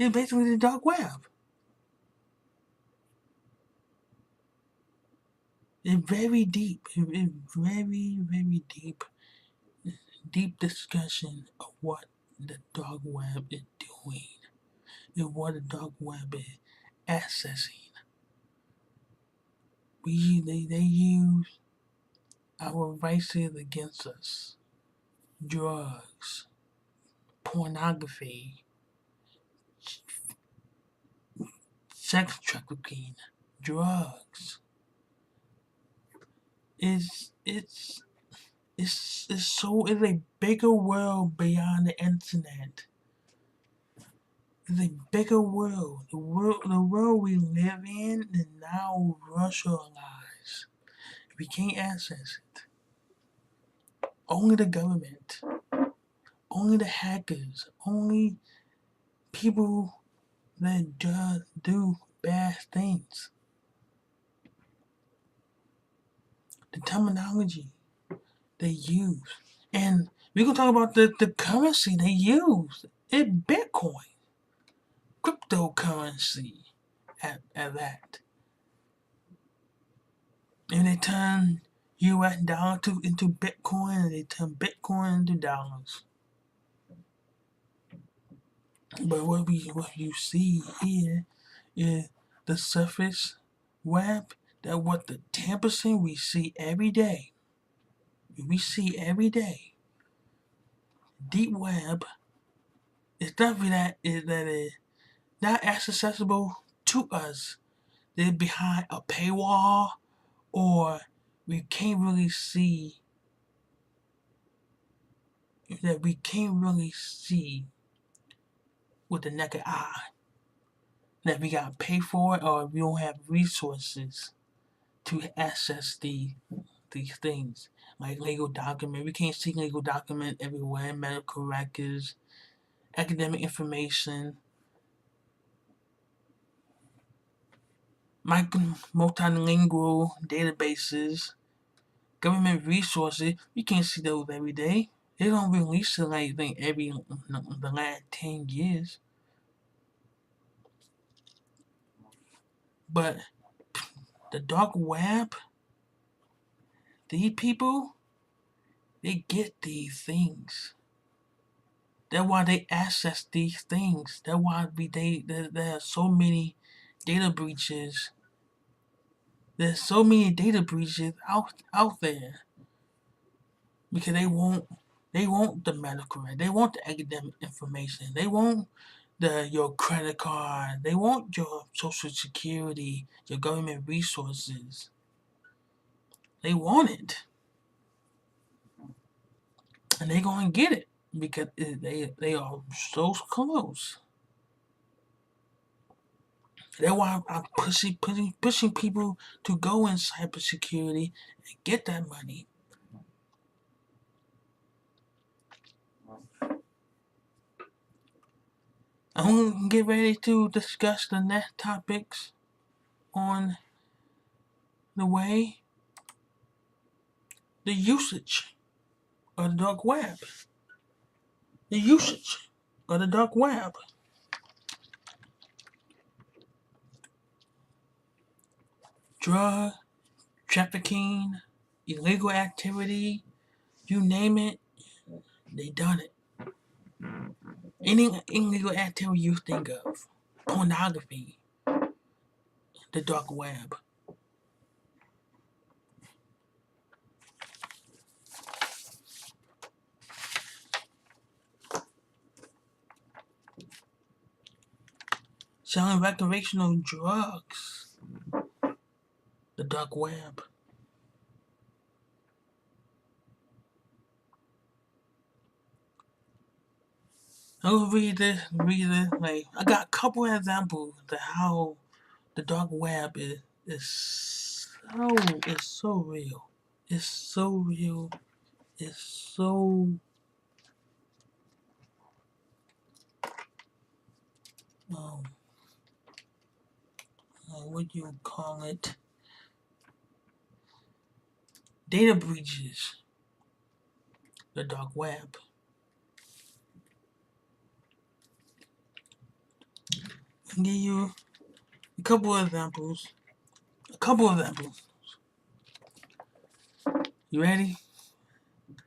It's basically the dark web. It's very deep. It's very, very deep. Deep discussion of what the dark web is doing and what the dark web is accessing. They use our vices against us. Drugs, pornography, sex trafficking, drugs. It's it's a bigger world beyond the internet. It's a bigger world. The world we live in is now Russianized. We can't access it. Only the government, only the hackers, only people that just do bad things. The terminology they use. And we're going to talk about the currency they use. It's Bitcoin. Cryptocurrency at that. And they turn US dollar into Bitcoin, and they turn Bitcoin into dollars. But what you see here is the surface web, that what the 10% we see every day. We see every day. Deep web is stuff that is not accessible to us. They're behind a paywall, or we can't really see with the naked eye. That we gotta pay for it, or we don't have resources to access these things. Like legal document. We can't see legal document everywhere, medical records, academic information, multilingual databases, government resources. We can't see those every day. They don't release it like every the last 10 years. But the dark web, these people, they get these things. That's why they access these things. That's why there are so many data breaches. There's so many data breaches out there. Because they want the medical record. They want the academic information. They want your credit card. They want your social security, your government resources. They want it. And they're going to get it because they are so close. That's why I'm pushing people to go in cybersecurity and get that money. I'm going to get ready to discuss the next topics on the way. The usage of the dark web. The usage of the dark web. Drug trafficking, illegal activity, you name it, they done it. Any illegal activity you think of, pornography, the dark web. Selling recreational drugs, the dark web. I'll read this. Like, I got a couple of examples of how the dark web is so real. It's so real. It's so what do you call it? Data breaches. The dark web. I'll give you a couple of examples. You ready?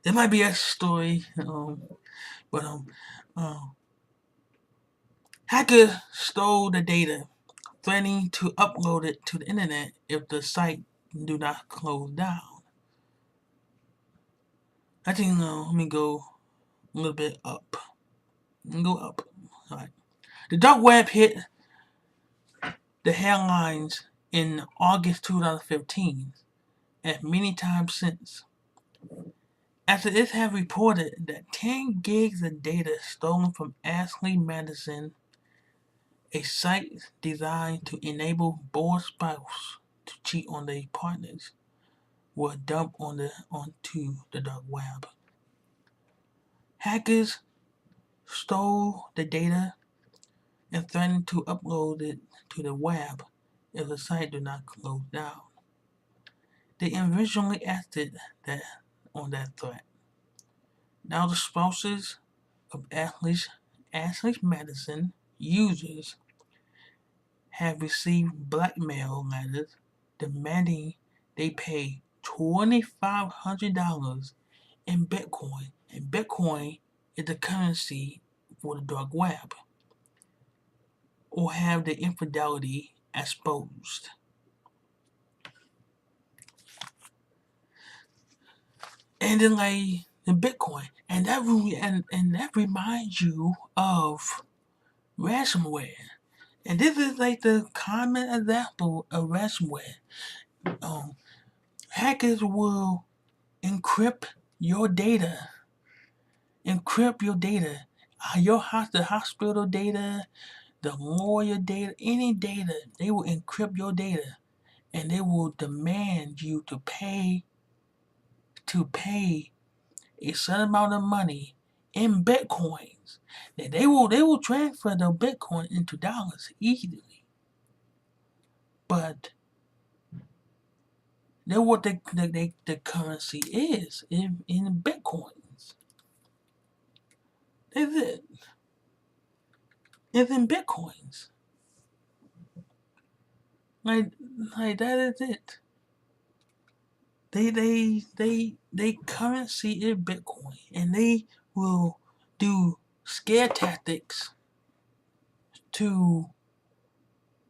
There might be a story, but hackers stole the data, threatening to upload it to the internet if the site do not close down. I think let me go a little bit up. Go up. All right. The dark web hit the headlines in August 2015, and many times since, after it had reported that 10 gigs of data stolen from Ashley Madison, a site designed to enable bored spouses to cheat on their partners, were dumped onto the dark web. Hackers stole the data and threatened to upload it to the web if the site did not close down. They eventually acted on that threat. Now the spouses of Ashley Madison users have received blackmail letters demanding they pay $2,500 in Bitcoin, and Bitcoin is the currency for the dark web, or have their infidelity exposed. And then like the Bitcoin, and that reminds you of ransomware. And this is like the common example of ransomware. Hackers will encrypt your data, the hospital data, the lawyer data, any data. They will encrypt your data, and they will demand you to pay a certain amount of money in bitcoins. Now they will transfer the bitcoin into dollars easily, but that's what the currency is in bitcoins. That's it. It's in bitcoins. Like that is it. They currency is Bitcoin, and they will do scare tactics to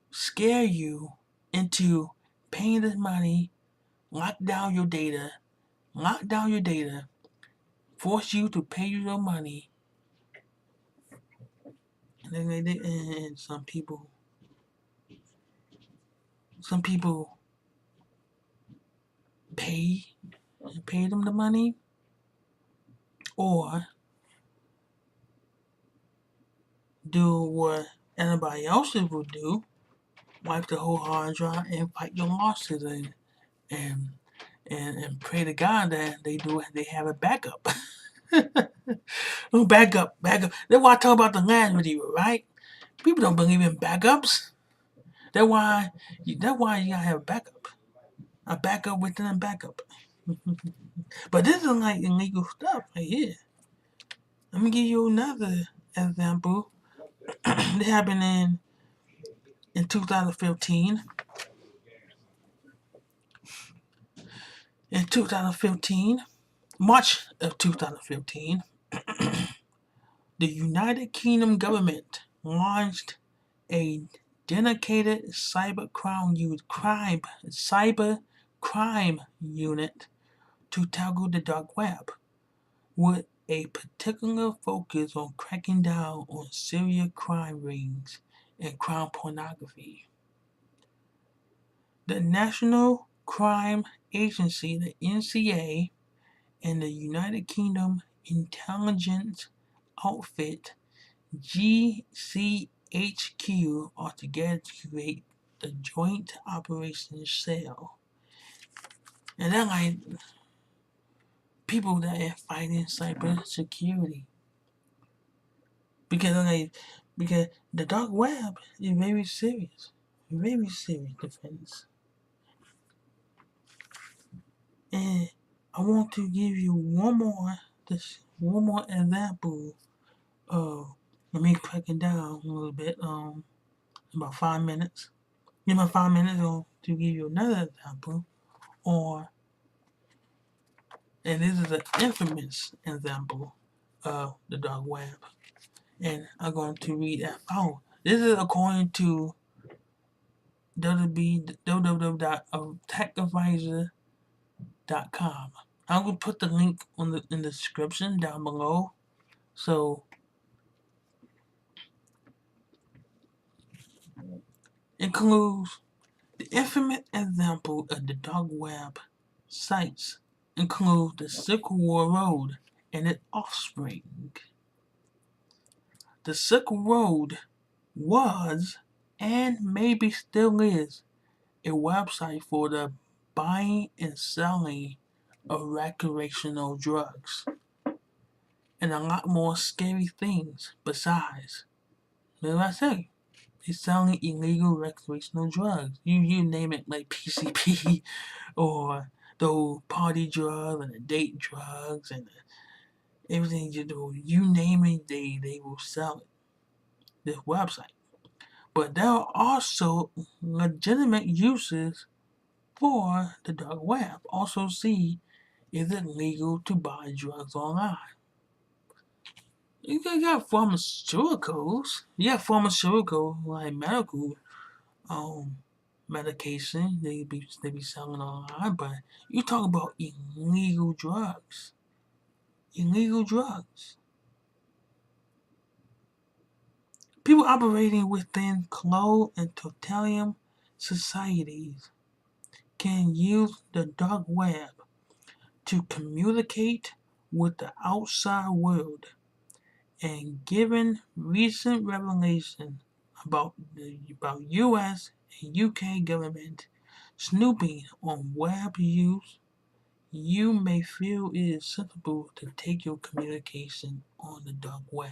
scare you into paying this money, lock down your data, force you to pay you your money, and then and some people pay them the money, or do what anybody else would do, wipe the whole hard drive and fight your losses and pray to God that they have a backup. backup. That's why I talk about the last video, right? People don't believe in backups. That's why you gotta have a backup within a backup. But this is like illegal stuff right here. Let me give you another example. It happened in 2015. In 2015, March of 2015, the United Kingdom government launched a dedicated cyber crime unit to tackle the dark web, with a particular focus on cracking down on serious crime rings and crime pornography. The National Crime Agency, the NCA, and the United Kingdom intelligence outfit GCHQ are together to create the Joint Operations Cell. And they're like people that are fighting cyber security. Because the dark web is very serious defense. And I want to give you one more example of, let me crack it down a little bit. Let about 5 minutes. Give me 5 minutes to give you another example. And this is an infamous example of the dark web. And I'm going to read that out. This is according to www.techadvisor.com. I'm going to put the link in the description down below. So includes the infamous example of the dark web sites include the Silk Road and its offspring. The Silk Road was, and maybe still is, a website for the buying and selling of recreational drugs and a lot more scary things besides. What did I say? It's selling illegal recreational drugs. You name it, like PCP or the party drugs and the date drugs and everything you do. You name it, they will sell it. This website. But there are also legitimate uses for the dark web. Also see, is it legal to buy drugs online? You got pharmaceuticals. You got pharmaceutical, like medical medication they be selling online, but you talk about illegal drugs. Illegal drugs. People operating within closed and totalitarian societies can use the dark web to communicate with the outside world, and given recent revelation about U.S. and UK government snooping on web use, you may feel it is sensible to take your communication on the dark web.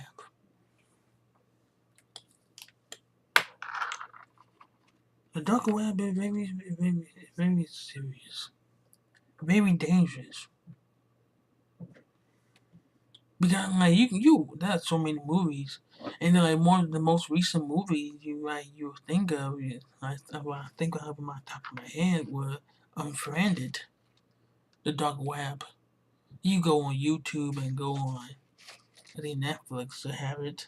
The dark web is very serious, very dangerous. Because like there's so many movies, and then like one of the most recent movies you think of, I think of my top of my head were Unfriended, the dark web. You go on YouTube and go on, I think Netflix to have it.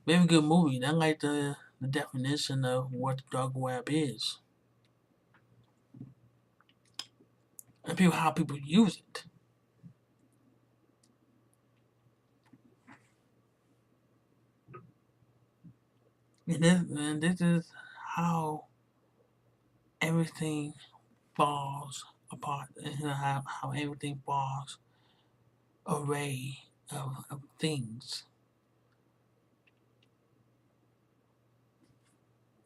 Very good movie. I like the definition of what the dark web is, and how people use it. And this is how everything falls apart, and how everything falls array of things.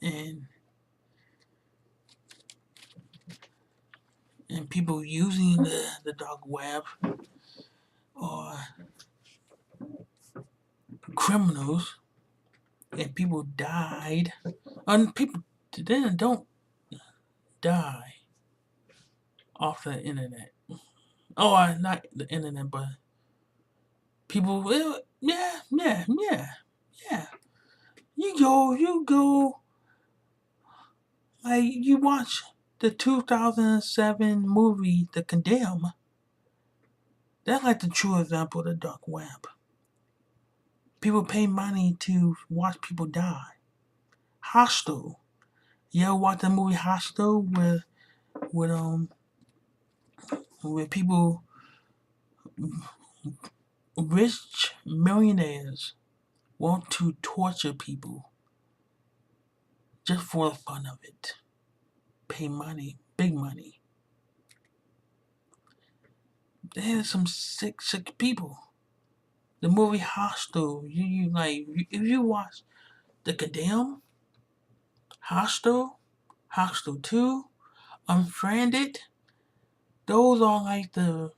And people using the dark web are criminals, and people died. And people then don't die off the internet. Oh, not the internet, but people. Yeah. You go. Like you watch the 2007 movie, The Condemned. That's like the true example of the dark web. People pay money to watch people die. Hostel. You ever watch the movie Hostel with people, rich millionaires want to torture people just for the fun of it. Pay money, big money. There's some sick people. The movie Hostel, if you watch The Condemned, Hostel, Hostel 2, Unfriended, those are like the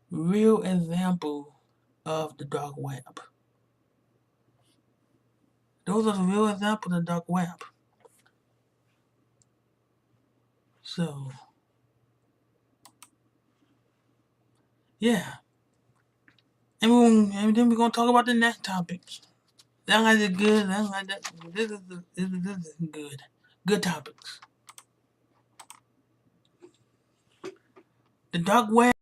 real example of the dark web. Those are the real examples of the dark web. So, yeah. And then we're going to talk about the next topic. That guy is good. That guy, this is good. Good topics. The dark web.